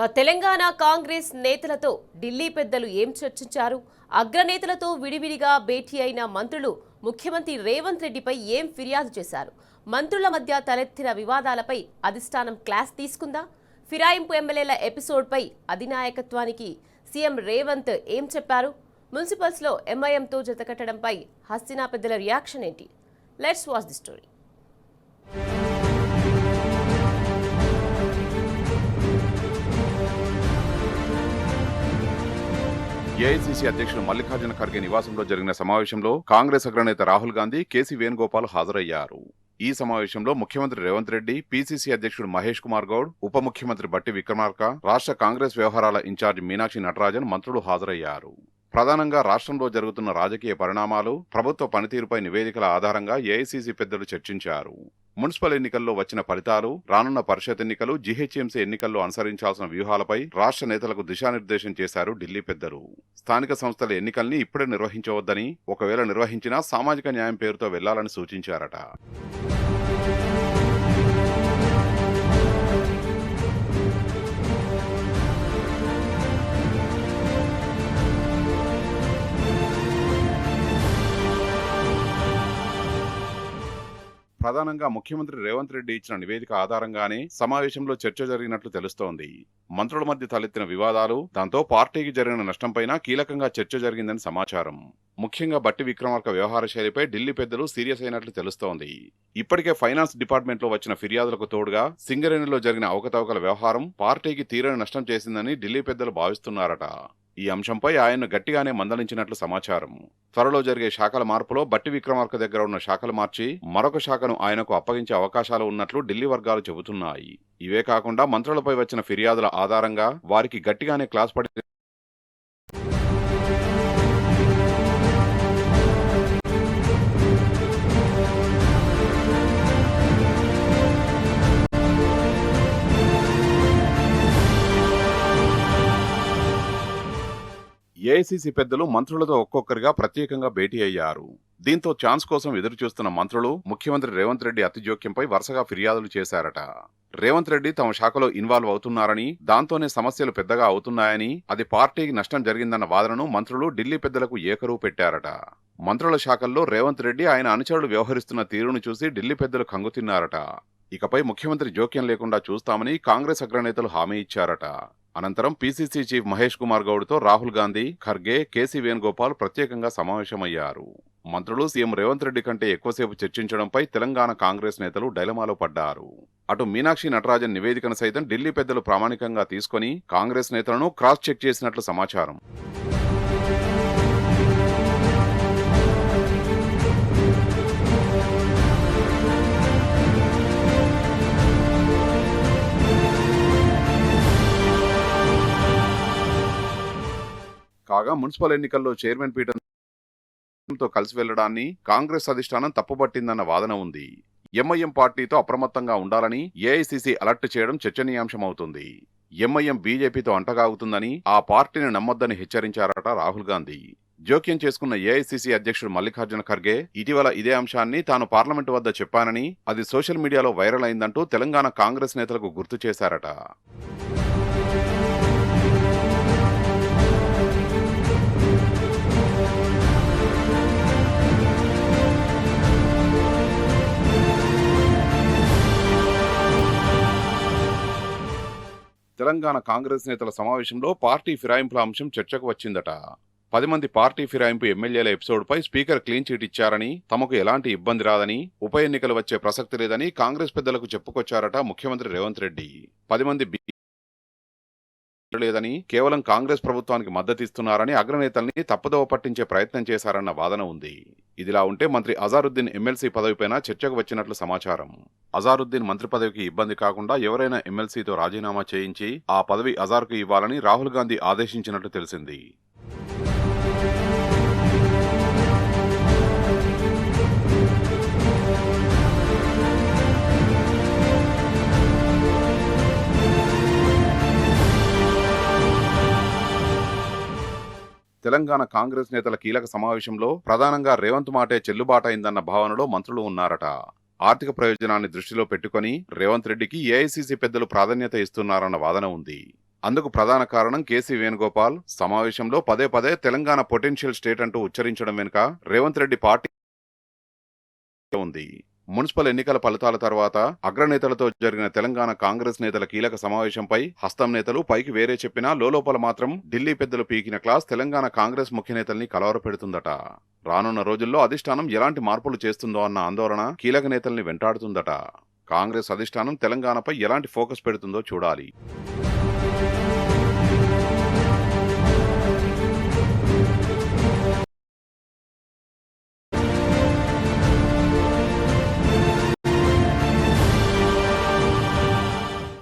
తెలంగాణ కాంగ్రెస్ నేతలతో ఢిల్లీ పెద్దలు ఏం చర్చించారు? అగ్రనేతలతో విడివిడిగా భేటీ అయిన మంత్రులు ముఖ్యమంత్రి రేవంత్ రెడ్డిపై ఏం ఫిర్యాదు చేశారు? మంత్రుల మధ్య తలెత్తిన వివాదాలపై అధిష్టానం క్లాస్ తీసుకుందా? ఫిరాయింపు ఎమ్మెల్యేల ఎపిసోడ్పై అధినాయకత్వానికి సీఎం రేవంత్ ఏం చెప్పారు? మున్సిపల్స్లో ఎంఐఎంతో జతకట్టడంపై హస్తినా పెద్దల రియాక్షన్ ఏంటి? Let's watch the story. AICC అధ్యక్షుడు మల్లికార్జున ఖర్గే నివాసంలో జరిగిన సమావేశంలో కాంగ్రెస్ అగ్రనేత రాహుల్ గాంధీ, కేసీ వేణుగోపాల్ హాజరయ్యారు. ఈ సమావేశంలో ముఖ్యమంత్రి రేవంత్ రెడ్డి, పీసీసీ అధ్యక్షుడు మహేష్ కుమార్ గౌడ్, ఉప ముఖ్యమంత్రి బట్టి విక్రమార్క, రాష్ట్ర కాంగ్రెస్ వ్యవహారాల ఇన్ఛార్జి మీనాక్షి నటరాజన్ మంత్రులు హాజరయ్యారు. ప్రధానంగా రాష్ట్రంలో జరుగుతున్న రాజకీయ పరిణామాలు, ప్రభుత్వ పనితీరుపై నివేదికల ఆధారంగా ఏఐసీసీ పెద్దలు చర్చించారు. మున్సిపల్ ఎన్నికల్లో వచ్చిన ఫలితాలు, రానున్న పరిషత్ ఎన్నికలు, జీహెచ్ఎంసీ ఎన్నికల్లో అనుసరించాల్సిన వ్యూహాలపై రాష్ట్ర నేతలకు దిశానిర్దేశం చేశారు ఢిల్లీ పెద్దలు. స్థానిక సంస్థల ఎన్నికల్ని ఇప్పుడే నిర్వహించవద్దని, ఒకవేళ నిర్వహించినా సామాజిక న్యాయం పేరుతో వెళ్లాలని సూచించారట. ప్రధానంగా ముఖ్యమంత్రి రేవంత్ రెడ్డి ఇచ్చిన నివేదిక ఆధారంగానే సమావేశంలో చర్చ జరిగినట్లు తెలుస్తోంది. మంత్రుల మధ్య తలెత్తిన వివాదాలు, దాంతో పార్టీకి జరిగిన నష్టంపైన కీలకంగా చర్చ జరిగిందని సమాచారం. ముఖ్యంగా బట్టి విక్రమార్క వ్యవహార శైలిపై ఢిల్లీ పెద్దలు సీరియస్ అయినట్లు తెలుస్తోంది. ఇప్పటికే ఫైనాన్స్ డిపార్ట్మెంట్ లో వచ్చిన ఫిర్యాదులకు తోడుగా సింగరేణిలో జరిగిన అవకతవకల వ్యవహారం పార్టీకి తీరని నష్టం చేసిందని ఢిల్లీ పెద్దలు భావిస్తున్నారట. ఈ అంశంపై ఆయన్ను గట్టిగానే మందలించినట్లు సమాచారం. త్వరలో జరిగే శాఖల మార్పులో బట్టి విక్రమార్క దగ్గర ఉన్న శాఖలు మార్చి మరొక శాఖను ఆయనకు అప్పగించే అవకాశాలు ఉన్నట్లు ఢిల్లీ వర్గాలు చెబుతున్నాయి. ఇవే కాకుండా మంత్రులపై వచ్చిన ఫిర్యాదుల ఆధారంగా వారికి గట్టిగానే క్లాస్ పడి ఏఐసీసీ పెద్దలు మంత్రులతో ఒక్కొక్కరిగా ప్రత్యేకంగా భేటీ అయ్యారు. దీంతో ఛాన్స్ కోసం ఎదురుచూస్తున్న మంత్రులు ముఖ్యమంత్రి రేవంత్ రెడ్డి అతి జోక్యంపై వరుసగా ఫిర్యాదులు చేశారట. రేవంత్ రెడ్డి తమ శాఖలో ఇన్వాల్వ్ అవుతున్నారని, దాంతోనే సమస్యలు పెద్దగా అవుతున్నాయని, అది పార్టీకి నష్టం జరిగిందన్న వాదనను మంత్రులు ఢిల్లీ పెద్దలకు ఏకరువు పెట్టారట. మంత్రుల శాఖల్లో రేవంత్ రెడ్డి, ఆయన అనుచరులు వ్యవహరిస్తున్న తీరును చూసి ఢిల్లీ పెద్దలు కంగుతిన్నారట. ఇకపై ముఖ్యమంత్రి జోక్యం లేకుండా చూస్తామని కాంగ్రెస్ అగ్రనేతలు హామీ ఇచ్చారట. అనంతరం పీసీసీ చీఫ్ మహేష్ కుమార్ గౌడ్తో రాహుల్ గాంధీ, ఖర్గే, కేసీ వేణుగోపాల్ ప్రత్యేకంగా సమావేశమయ్యారు. మంత్రులు సీఎం రేవంత్ రెడ్డి కంటే ఎక్కువసేపు చర్చించడంపై తెలంగాణ కాంగ్రెస్ నేతలు డైలమాలో పడ్డారు. అటు మీనాక్షి నటరాజన్ నివేదికను సైతం ఢిల్లీ పెద్దలు ప్రామాణికంగా తీసుకుని కాంగ్రెస్ నేతలను క్రాస్ చెక్ చేసినట్లు సమాచారం. కాగా మున్సిపల్ ఎన్నికల్లో చైర్మన్ పీఠంతో కలిసి వెళ్లడాన్ని కాంగ్రెస్ అధిష్టానం తప్పుపట్టిందన్న వాదన ఉంది. ఎంఐఎం పార్టీతో అప్రమత్తంగా ఉండాలని ఏఐసీసీ అలర్ట్ చేయడం చర్చనీయాంశమవుతుంది. ఎంఐఎం బీజేపీతో అంటగాగుతుందని, ఆ పార్టీని నమ్మొద్దని హెచ్చరించారట రాహుల్ గాంధీ. జోక్యం చేసుకున్న ఏఐసీసీ అధ్యక్షుడు మల్లికార్జున ఖర్గే ఇటీవల ఇదే అంశాన్ని తాను పార్లమెంటు వద్ద చెప్పానని, అది సోషల్ మీడియాలో వైరల్ అయిందంటూ తెలంగాణ కాంగ్రెస్ నేతలకు గుర్తు చేశారట. తెలంగాణ కాంగ్రెస్ నేతల సమావేశంలో పార్టీ ఫిరాయింపుల అంశం చర్చకు వచ్చిందట. 10 మంది పార్టీ ఫిరాయింపు ఎమ్మెల్యేల ఎపిసోడ్పై స్పీకర్ క్లీన్ చిట్ ఇచ్చారని, తమకు ఎలాంటి ఇబ్బంది రాదని, ఉప ఎన్నికలు వచ్చే ప్రసక్తి లేదని కాంగ్రెస్ పెద్దలకు చెప్పుకొచ్చారట ముఖ్యమంత్రి రేవంత్ రెడ్డి. 10 మంది లేదని, కేవలం కాంగ్రెస్ ప్రభుత్వానికి మద్దతిస్తున్నారని అగ్రనేతల్ని తప్పుదోవ పట్టించే ప్రయత్నం చేశారన్న వాదన ఉంది. ఇదిలా ఉంటే మంత్రి అజారుద్దీన్ ఎమ్మెల్సీ పదవిపైన చర్చకు వచ్చినట్లు సమాచారం. అజారుద్దీన్ మంత్రి పదవికి ఇబ్బంది కాకుండా ఎవరైనా ఎమ్మెల్సీతో రాజీనామా చేయించి ఆ పదవి అజార్కు ఇవ్వాలని రాహుల్ గాంధీ ఆదేశించినట్లు తెలిసింది. తెలంగాణ కాంగ్రెస్ నేతల కీలక సమావేశంలో ప్రధానంగా రేవంత్ మాటే చెల్లుబాటైందన్న భావనలో మంత్రులు ఉన్నారట. ఆర్థిక ప్రయోజనాన్ని దృష్టిలో పెట్టుకుని రేవంత్ రెడ్డికి ఏఐసీసీ పెద్దలు ప్రాధాన్యత ఇస్తున్నారన్న వాదన ఉంది. అందుకు ప్రధాన కారణం కేసీ వేణుగోపాల్ సమావేశంలో పదే పదే తెలంగాణ పొటెన్షియల్ స్టేట్ అంటూ ఉచ్చరించడం వెనుక రేవంత్ రెడ్డి పార్టీ ఉంది. మున్సిపల్ ఎన్నికల ఫలితాల తర్వాత అగ్రనేతలతో జరిగిన తెలంగాణ కాంగ్రెస్ నేతల కీలక సమావేశంపై హస్తం నేతలు పైకి వేరే చెప్పినా లోపల మాత్రం ఢిల్లీ పెద్దలు పీకిన క్లాస్ తెలంగాణ కాంగ్రెస్ ముఖ్య నేతల్ని కలవరపెడుతుందట. రానున్న రోజుల్లో అధిష్టానం ఎలాంటి మార్పులు చేస్తుందో అన్న ఆందోళన కీలక నేతల్ని వెంటాడుతుందట. కాంగ్రెస్ అధిష్టానం తెలంగాణపై ఎలాంటి ఫోకస్ పెడుతుందో చూడాలి.